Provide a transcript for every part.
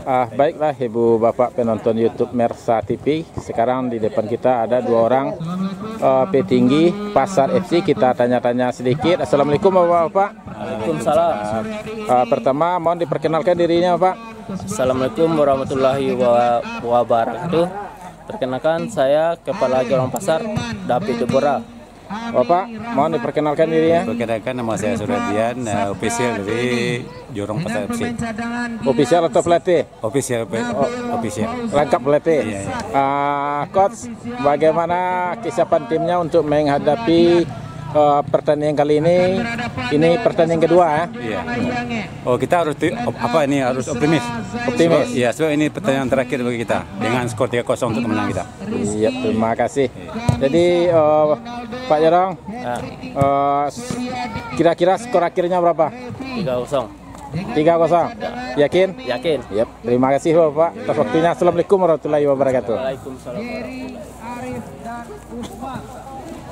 Baiklah Ibu Bapak penonton YouTube Mersa TV. Sekarang di depan kita ada dua orang petinggi Pasar FC. Kita tanya-tanya sedikit. Assalamualaikum Bapak-Bapak. Waalaikumsalam. Pertama mohon diperkenalkan dirinya Pak. Assalamualaikum warahmatullahi wabarakatuh. Perkenalkan saya Kepala Jorong Pasar David Debora. Bapak mohon diperkenalkan dirinya. Perkenalkan nama saya Suradian, official dari Jorong Pasar FC. Official atau pelatih? Official. Lengkap pelatih. Iya. Coach, bagaimana kesiapan timnya untuk menghadapi pertandingan kali ini? Ini pertandingan kedua ya? Iya. Oh, kita harus harus optimis. Optimis. Iya, so ini pertandingan terakhir bagi kita dengan skor 3-0 untuk kemenangan kita. Iya, terima kasih. Jadi Pak Jorong, kira-kira skor akhirnya berapa? 3-0. 3-0. Yakin? Yakin. Yap. Terima kasih Bapak atas waktunya. Assalamualaikum warahmatullahi wabarakatuh. Waalaikumsalam.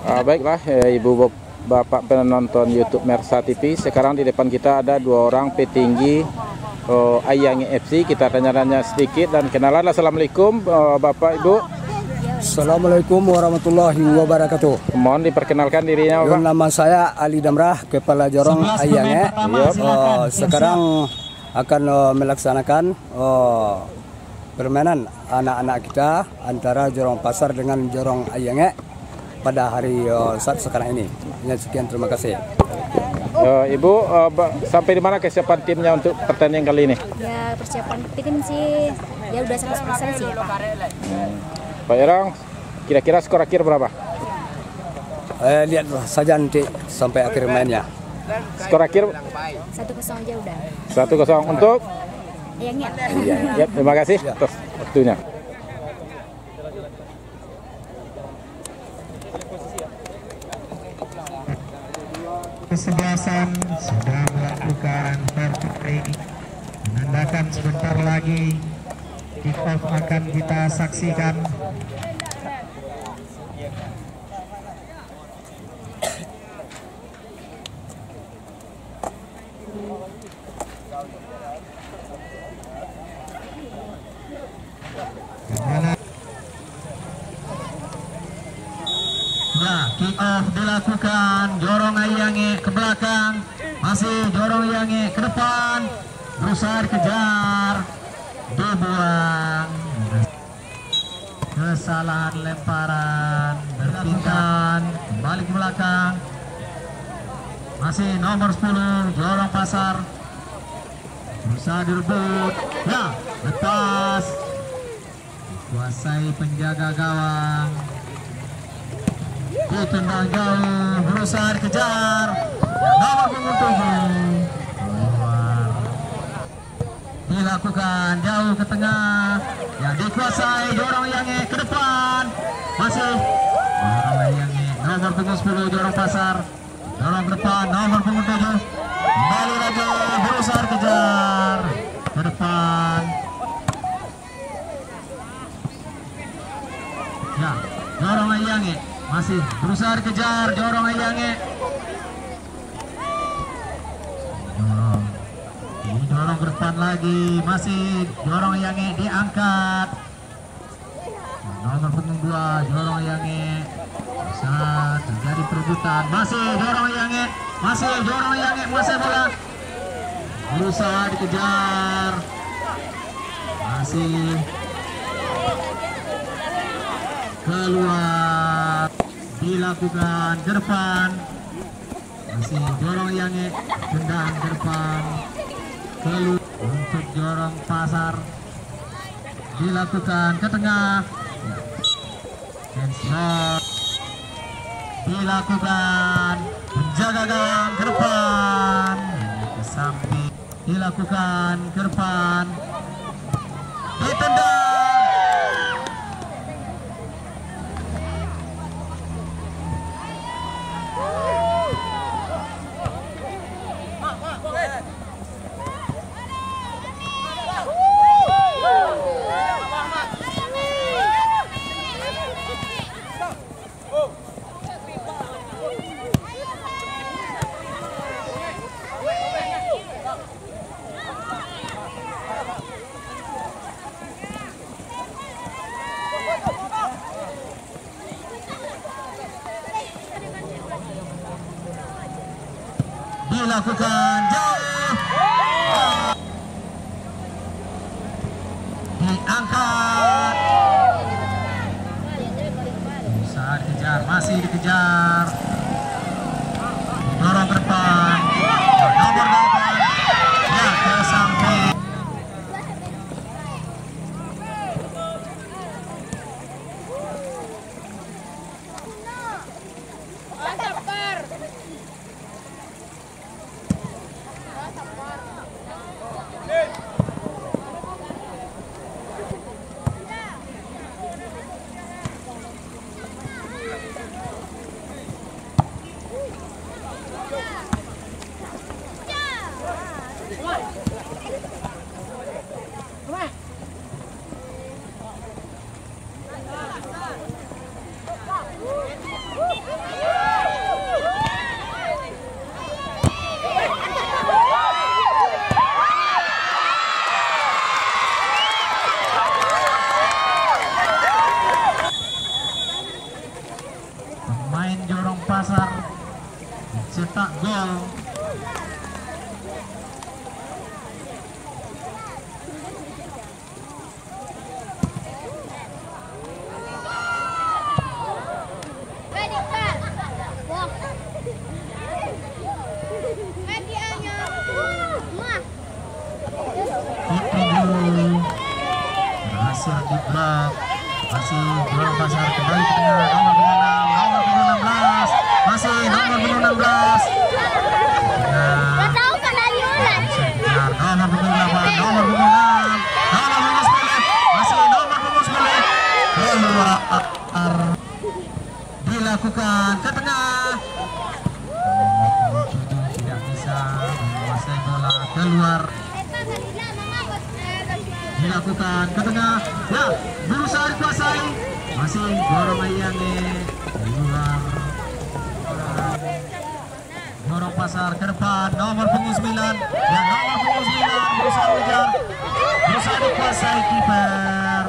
Baiklah Ibu Bapak penonton YouTube Mersa TV. Sekarang di depan kita ada dua orang petinggi Ayange FC. Kita tanya-tanya sedikit dan kenalan. Assalamualaikum Bapak Ibu. Assalamualaikum warahmatullahi wabarakatuh. Mohon diperkenalkan dirinya Bapak. Nama saya Ali Damrah, Kepala Jorong Ayange. Sekarang akan melaksanakan permainan anak-anak kita antara Jorong Pasar dengan Jorong Ayange pada hari saat sekarang ini. Sekian, terima kasih. Ibu, sampai di mana kesiapan timnya untuk pertandingan kali ini? Ya, persiapan tim sih ya udah 100% sih ya, Pak. Pak Jorong, kira-kira skor akhir berapa? Lihat saja nanti sampai akhir mainnya. Skor akhir 1-0 aja udah. 1-0 untuk Ayangnya. ya, terima kasih atas waktunya. Kesebelasan sudah melakukan fair play, menandakan sebentar lagi kick off akan kita saksikan. Nah, kick off dilakukan. Jorong Ayange ke belakang, masih Jorong Ayange ke depan, berusaha dikejar, dibuang. Kesalahan lemparan, berpindah kembali ke belakang. Masih nomor 10 Jorong Pasar, berusaha direbut. Ya, lepas, kuasai penjaga gawang. Ditendang jauh, berusaha dikejar. Nomor punggung 7 keluar. Dilakukan jauh ke tengah, yang dikuasai Jorong Ayange ke depan. Masih Jorong Ayange, nomor punggung 10 Jorong Pasar, dorong ke depan, nomor punggung 7 kembali lagi, berusaha dikejar ke depan. Ya, Jorong Ayange masih berusaha dikejar, Jorong Ayange. Dorong ke depan lagi, masih Jorong Ayange diangkat. Nomor punggung 2 Jorong Ayange, bisa terjadi perebutan. Masih Jorong Ayange, masih Jorong Ayange, masih bola berusaha dikejar. Masih keluar, dilakukan ke depan. Masih Jorong Ayange, tendang ke depan. Keluar untuk Jorong Pasar, dilakukan ke tengah. Shot dilakukan, menjaga gawang ke depan, ke samping, dilakukan ke depan, ditendang. dilakukan jauh, diangkat, berusaha dikejar, masih dikejar, dorong ke depan, nomor 8 ya ke samping. Pemain Jorong Pasar cetak gol. Berhasil di blok. Masih Jorong Pasar kembali ke tengah, nomor 16, masih nomor 16. Nah, Tahu kan dari mana? nomor 8, nomor 6, nomor 10, masih nomor 10. Keluar dilakukan ke tengah. Nomor 7 tidak bisa menguasai bola, keluar. Dilakukan ke tengah, ya berusaha dikuasai, masih Jorong Ayange keluar. Jorong Pasar ke depan, nomor punggung 9, ya nomor punggung 9 berusaha mengejar, berusaha dikuasai kiper.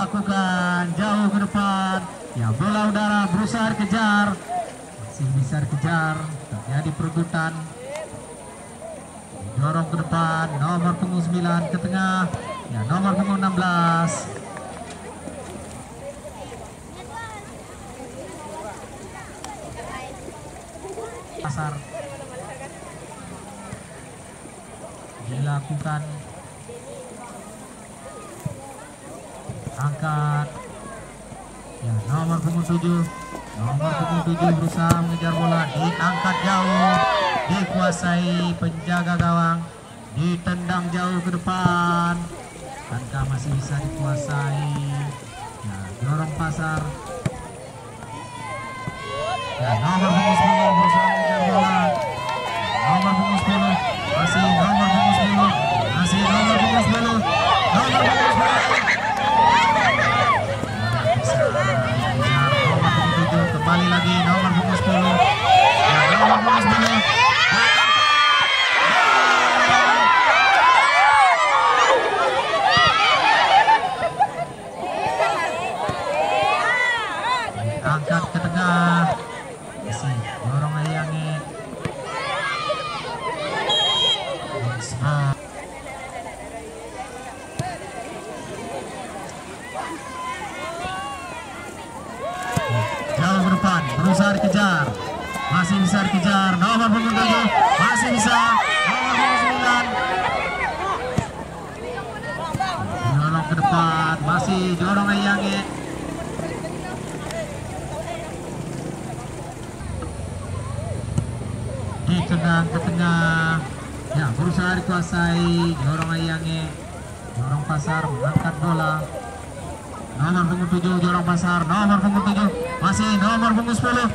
Lakukan jauh ke depan, ya bola udara berusaha dikejar, masih bisa dikejar, terjadi perebutan. Dorong ke depan, nomor punggung 9 ke tengah, ya nomor punggung 16. Pasar dilakukan, angkat, ya nomor punggung 7, nomor punggung 7 berusaha mengejar bola, diangkat jauh, dikuasai penjaga gawang, ditendang jauh ke depan, angka masih bisa dikuasai. Ya Jorong Pasar, ya nomor punggung 10 berusaha mengejar bola, nomor punggung 10, masih nomor punggung 10, masih nomor punggung 10, nomor punggung 10. Kembali lagi nomor punggung 10, ya nomor punggung 10. Angkat ke tengah, masih Jorong Ayange. Jauh ke depan, berusaha dikejar, masih bisa dikejar, nomor punggung 7, masih bisa, nomor punggung 9. Jorong ke depan, masih Jorong Ayange. Ditendang ke tengah, ya berusaha dikuasai Jorong Ayange. Jorong Pasar mengangkat bola, nomor punggung 7 Jorong Pasar, nomor punggung 7, masih nomor punggung 10,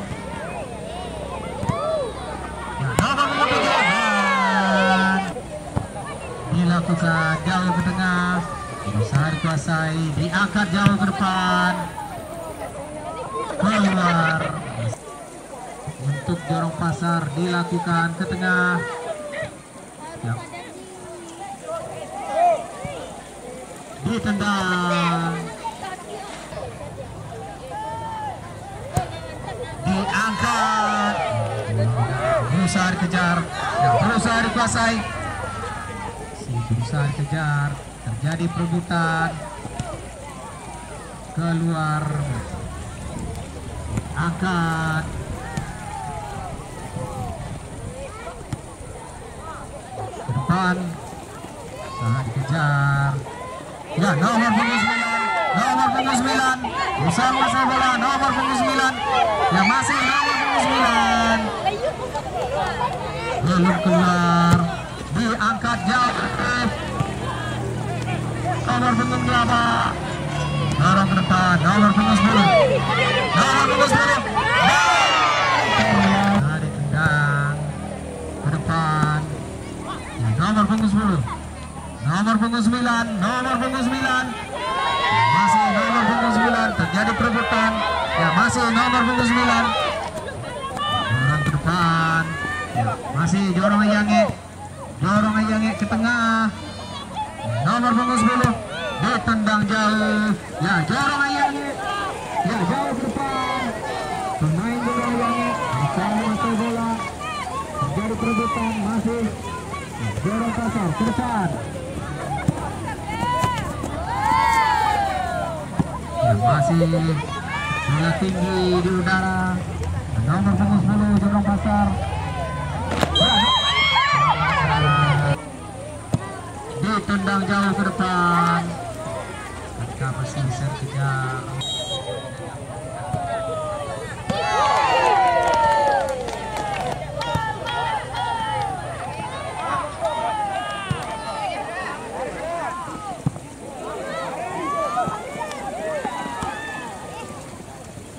ya nomor punggung 7, dan dilakukan jauh ke tengah, berusaha dikuasai, diangkat jauh ke depan, keluar. Untuk Jorong Pasar dilakukan ke tengah. Ya. Ditendang, diangkat, berusaha dikejar, ya, berusaha dikuasai, berusaha dikejar, terjadi perebutan, keluar, angkat, ke depan, berusaha dikejar. Ya, nomor punggung 9, berusaha menguasai bola, nomor punggung 9, ya masih nomor punggung 9, belum keluar, diangkat jauh, nomor punggung 8, dorong ke depan, nomor punggung 10, ditendang ke depan, ya, nomor punggung 10. Nomor punggung 9, masih nomor punggung 9, terjadi perebutan, ya masih nomor punggung 9, dorong ke depan, ya masih Jorong Ayange ke tengah, nomor punggung 10, ditendang jauh, ya Jorong Ayange, ya jauh ke depan, pemain Jorong Ayange berusaha menguasai bola, terjadi perebutan, masih Jorong Pasar ke depan. Masih bola tinggi di udara, nomor punggung 10 Jorong Pasar, ditendang jauh ke depan, mereka masih bisa dikejar.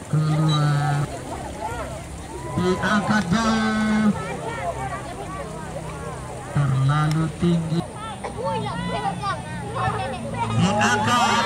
Keluar, diangkat jauh, terlalu tinggi, diangkat,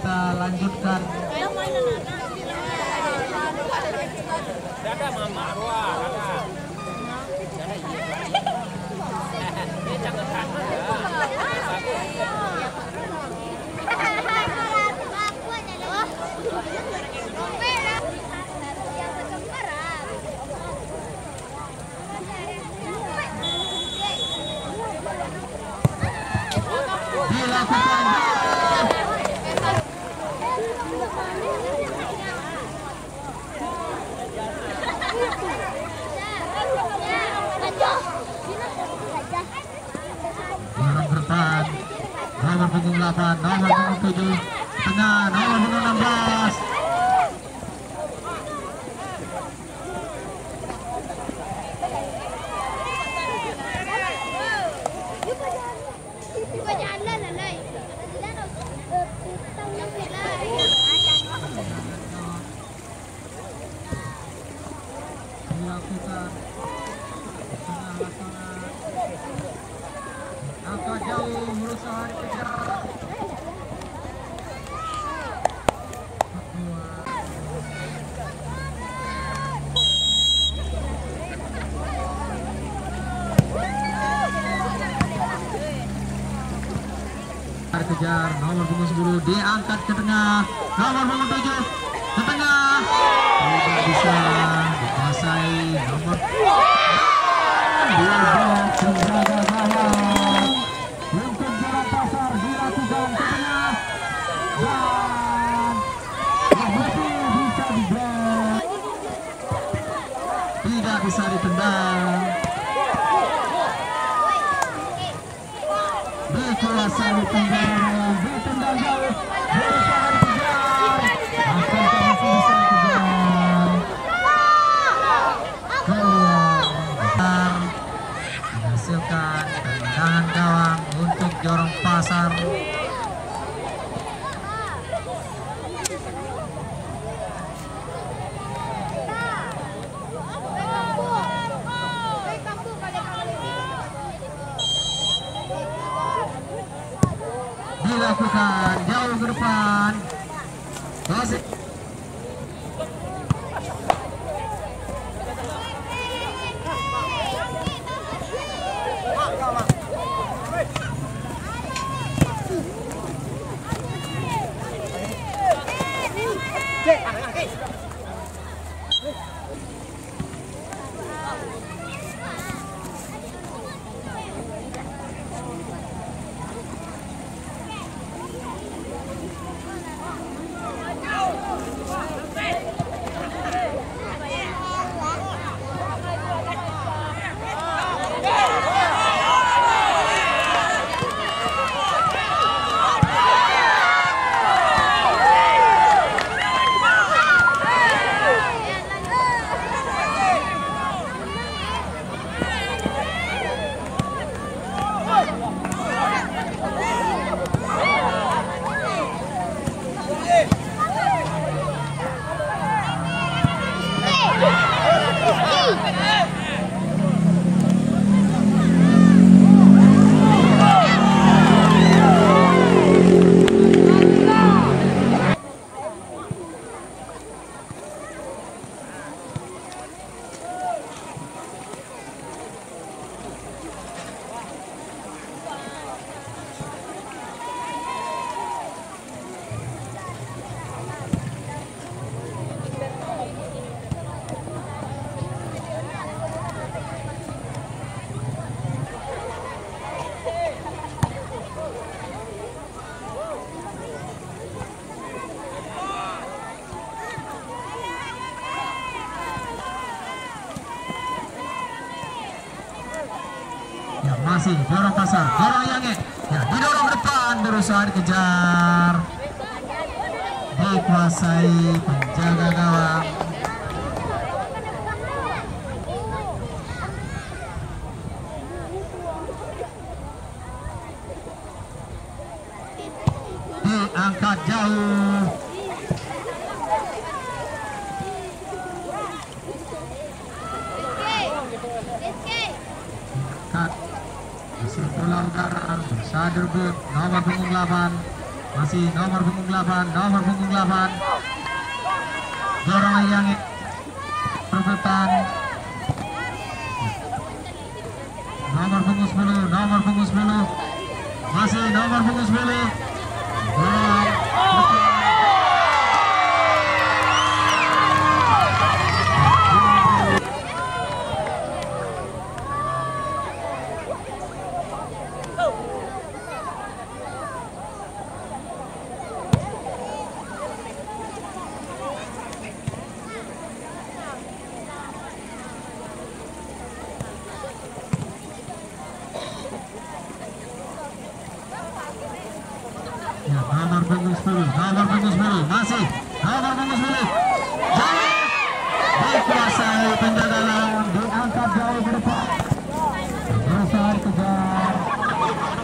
kita lanjutkan. Dorong depan, nomor punggung 8, nomor punggung 7, tengah, nomor punggung 16. Dilakukan agak jauh berusaha dikejar. Kejar nomor punggung 10 diangkat ke tengah, nomor punggung 7 ke tengah, tidak bisa dikuasai nomor penjaga gawang untuk Jorong Pasar dilakukan ke tengah dan bisa diblok, tidak bisa ditendang. Dikuasai tendangan, ditendang jauh, berusaha dikejar, akankah masih bisa dikejar? Keluar, menghasilkan tendangan gawang untuk Jorong Pasar. Dilakukan jauh ke depan. Masih masih Jorong Pasar, Jorong Yange ya, didorong ke depan, berusaha dikejar, dikuasai penjaga gawang. Diangkat jauh, cut hasil bola udara, berusaha direbut nomor punggung 8, Masih nomor punggung 8, nomor punggung 8. Dorong yang perebutan. Nomor punggung 10, nomor punggung 10. Masih nomor punggung 10. Dorong. Ya, nomor punggung 10, nomor punggung 10, masih nomor punggung 10. Jauh dikuasai penjaga gawang, diangkat jauh ke depan. Berusaha dikejar,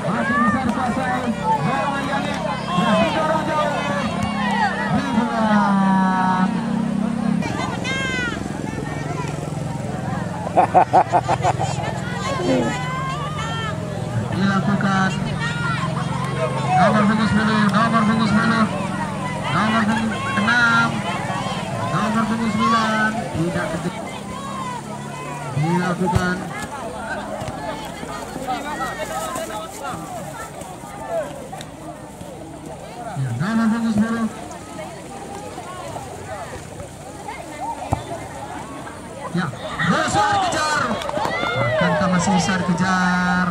masih bisa dikuasai. Dorong yang ya, didorong jauh, dibuang. Dilakukan. Nomor punggung 10, nomor punggung 10, nomor punggung 6, nomor punggung 9, tidak dilakukan. Ya, nomor punggung 10. Ya, besar kejar. Akankah masih besar kejar?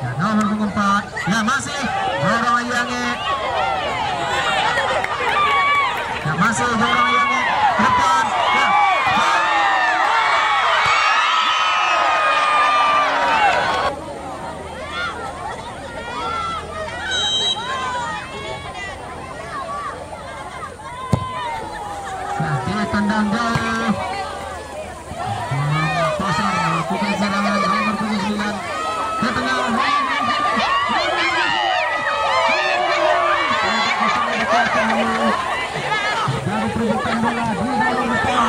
Ya, nomor punggung 4. Ya, masih dorong Ayange. Ya, masih dorong Ayange ke depan. Ya. Nah, dia tendang jauh. Pasar melakukan serangan nomor punggung 9 ke tengah. Dari perebutan bola di dalam depan,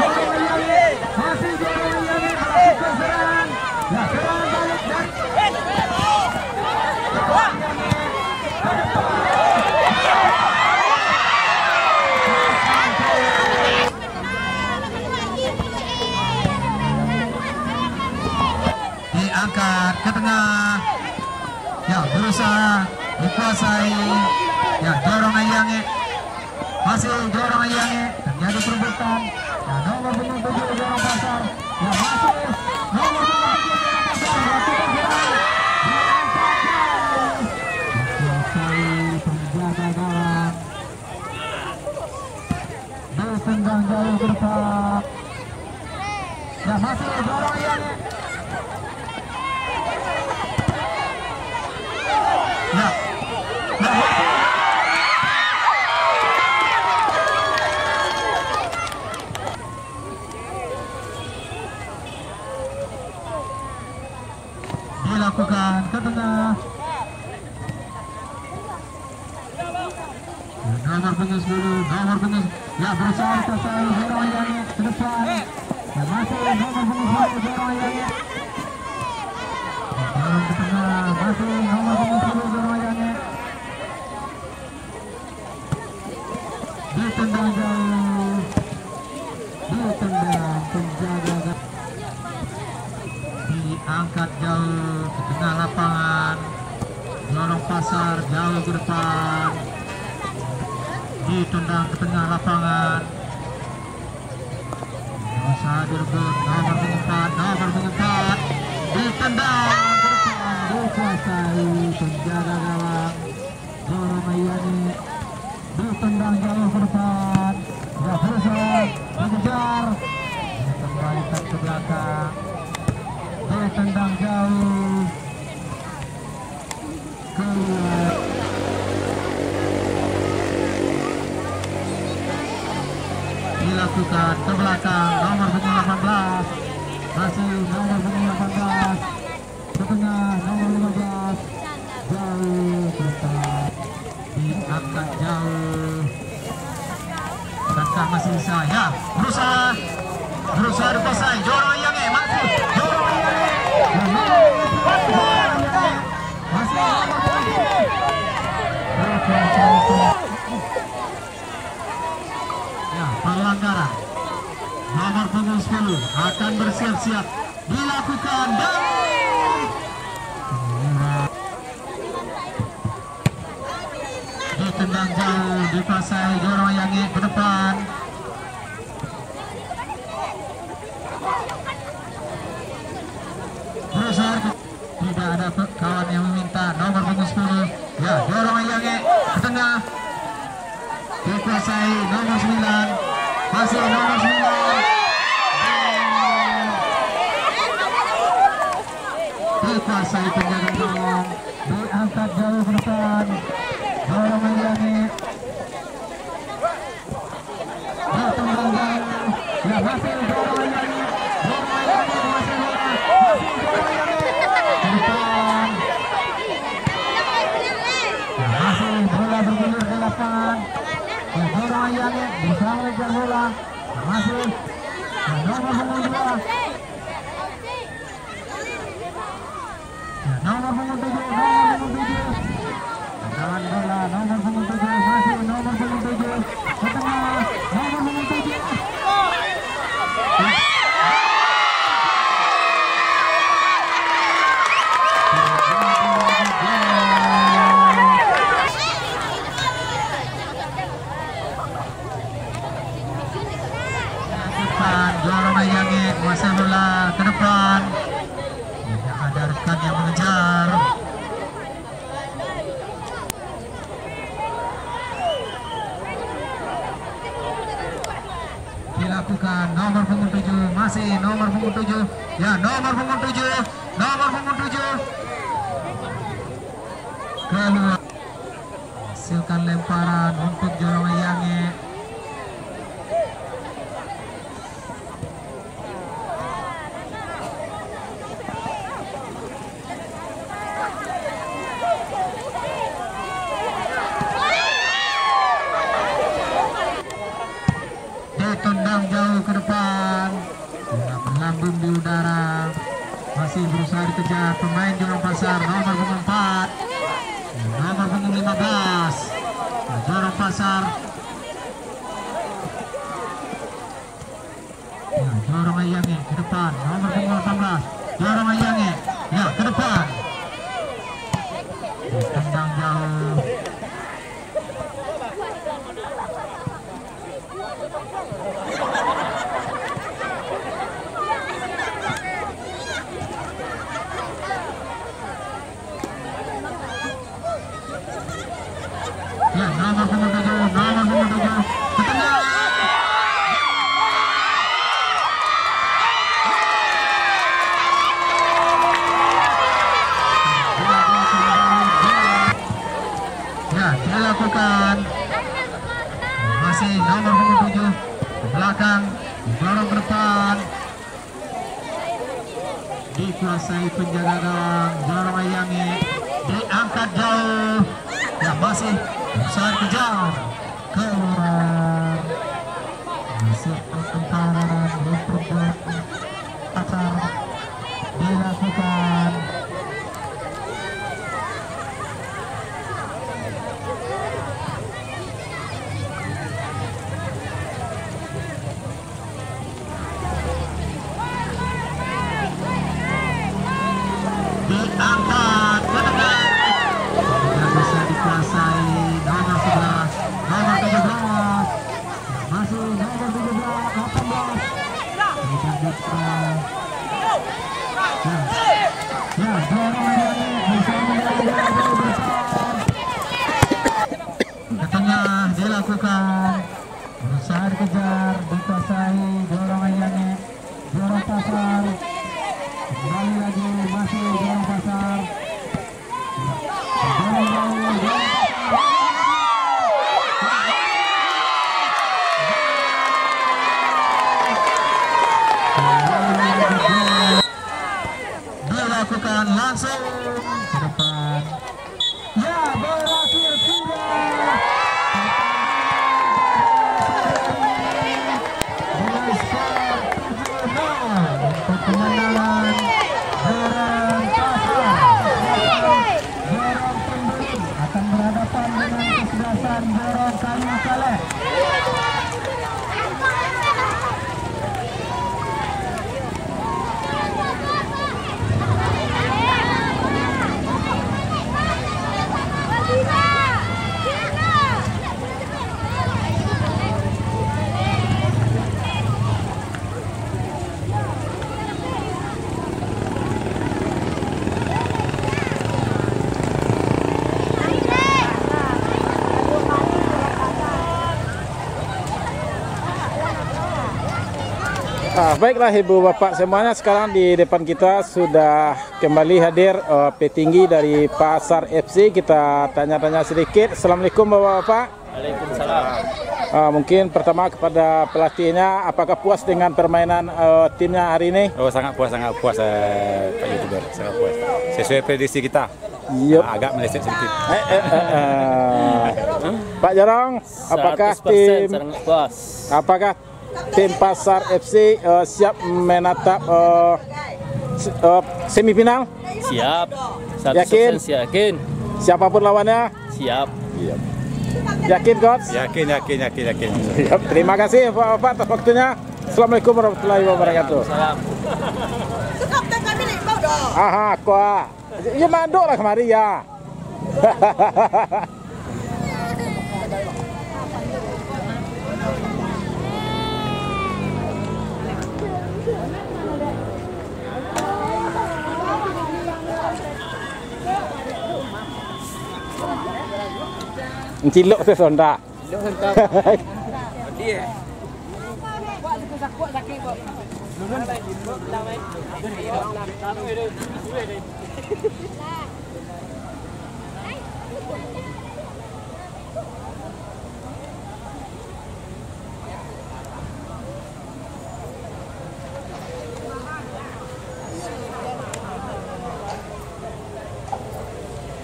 masih dorong Ayange melakukan serangan. Ya, serangan balik dan diangkat ke tengah. Ya, berusaha dikuasai. Ya, dorong Ayange. Masih dorong Ayange. Terjadi perebutan. Ya, nomor punggung 7 dorong Pasar. Ya, masih nomor punggung 7 dorong Pasar. Lakukan serangan. Diangkat jauh. Dikuasai penjaga gawang. Ditendang jauh ke depan. Ya, masih dorong Ayange. Ya, dilakukan ke tengah. Ya, nomor punggung 10, nomor punggung. Ya, berusaha selesai dorong Ayange ke depan. Ya, masih nomor punggung 10 dorong Ayange. Dorong ke tengah, masih nomor punggung 10 dorong Ayange. Ditendang jauh. Ditendang penjaga gawang. Diangkat jauh ke tengah lapangan. Dorong Pasar jauh ke depan. Ditendang ke tengah lapangan. Berusaha direbut nomor punggung 4, nomor punggung 4. Ditendang ke depan, dikuasai penjaga gawang. Dorong Ayange. Ditendang jauh ke depan. Ya, berusaha mengejar. Kembalikan ke belakang. Ditendang jauh keluar. Dilakukan ke belakang nomor punggung 18. Masih nomor punggung 18 ke tengah nomor 15. Jauh ke depan. Diangkat jauh. Akankah masih bisa? Ya, berusaha dikuasai. Dorong Ayange, masih dorong Ayange. Masih nomor 20. pelanggaran. Nomor punggung 10 akan bersiap-siap dilakukan dan ditendang jauh, dikuasai Jorong Yangi ke depan. Berusaha, tidak ada kawan yang meminta. Nomor punggung 10 ya, Jorong Yangi ke tengah, dikuasai nomor 9, masih nomor 9, dikuasai penjaga gawang, diangkat jauh ke depan. Jorong Yangi bertendang jauh, ya masih Jorong Yangi, masih bola, masih Jorong Yangi ke depan. Masih bola bergulir di lapangan. Jorong Yangi berusaha mengejar bola, masih nomor punggung 2, nomor punggung 7, jalan bola nomor punggung 7, masih nomor punggung 7 ke tengah, nomor punggung 7. Jorong Yangi masih bola ke depan. Tidak ada rekan yang mengejar. Dilakukan nomor punggung 7, masih nomor punggung 7. Ya, nomor punggung 7, nomor punggung 7. Keluar. Hasilkan lemparan untuk Jorong Yangi. Ditendang jauh ke depan, melambung di udara, masih berusaha dikejar pemain Jorong Pasar nomor punggung 4, nomor punggung 15, Jorong Pasar. Ya, Jorong Yangi ke depan, nomor punggung 18, Jorong Yangi, ya ke depan, ditendang jauh. Ya, nomor punggung 7, nomor punggung 7 ke tengah. Ya, dilakukan. Masih nomor punggung 7 ke belakang, dorong ke depan. Dikuasai penjaga gawang Jorong Yangi, diangkat jauh. Ya, masih besar kejar keluar. Masih pertempuran berperbuatan Pasar dilakukan. Diangkat ke tengah. Tidak bisa dikuasai nomor 11, nomor 17, masih nomor 17, 18. Tidak bisa. Ya, Jorong Yangi bisa menjaga besar. Ke tengah dilakukan. Berusaha dikejar, dikuasai Jorong Yangi, Jorong Pasar. Kembali lagi, masih Jorong Pasar. Dilakukan langsung ke depan. Ya, berakhir sudah. Dengan skor 7-0 untuk kemenangan Jorong Pasar. Jorong Pembeli akan berhadapan dengan kesebelasan Jorong Kayu Saleh. Baiklah Ibu Bapak semuanya, sekarang di depan kita sudah kembali hadir petinggi dari Pasar FC. Kita tanya-tanya sedikit. Assalamualaikum Bapak-Bapak. Waalaikumsalam. Mungkin pertama kepada pelatihnya, apakah puas dengan permainan timnya hari ini? Oh sangat puas Pak YouTuber, sangat puas. Sesuai prediksi kita. Yup. Agak meleset sedikit. Pak Jorong, apakah 100% sangat puas. tim Pasar FC siap menatap semifinal? Siap. 100% Yakin? yakin. Siapapun lawannya? Siap. Yakin Coach? Yakin. Siap. Terima kasih Bapak atas waktunya. Assalamualaikum warahmatullahi wabarakatuh. Salam. Aha, kuah. Ya mandok lah kemari ya. Cilok tu sonda.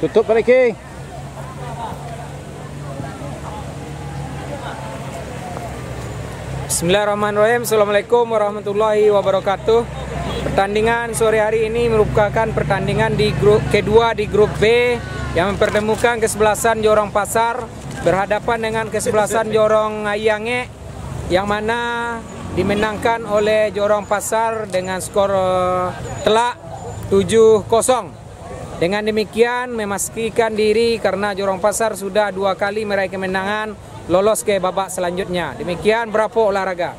Tutup balik ke. Bismillahirrahmanirrahim. Assalamualaikum warahmatullahi wabarakatuh. Pertandingan sore hari ini merupakan pertandingan di grup kedua di grup B yang mempertemukan kesebelasan Jorong Pasar berhadapan dengan kesebelasan Jorong Ayange yang mana dimenangkan oleh Jorong Pasar dengan skor telak 7-0. Dengan demikian memastikan diri karena Jorong Pasar sudah 2 kali meraih kemenangan lolos ke babak selanjutnya. Demikian berapa olahraga.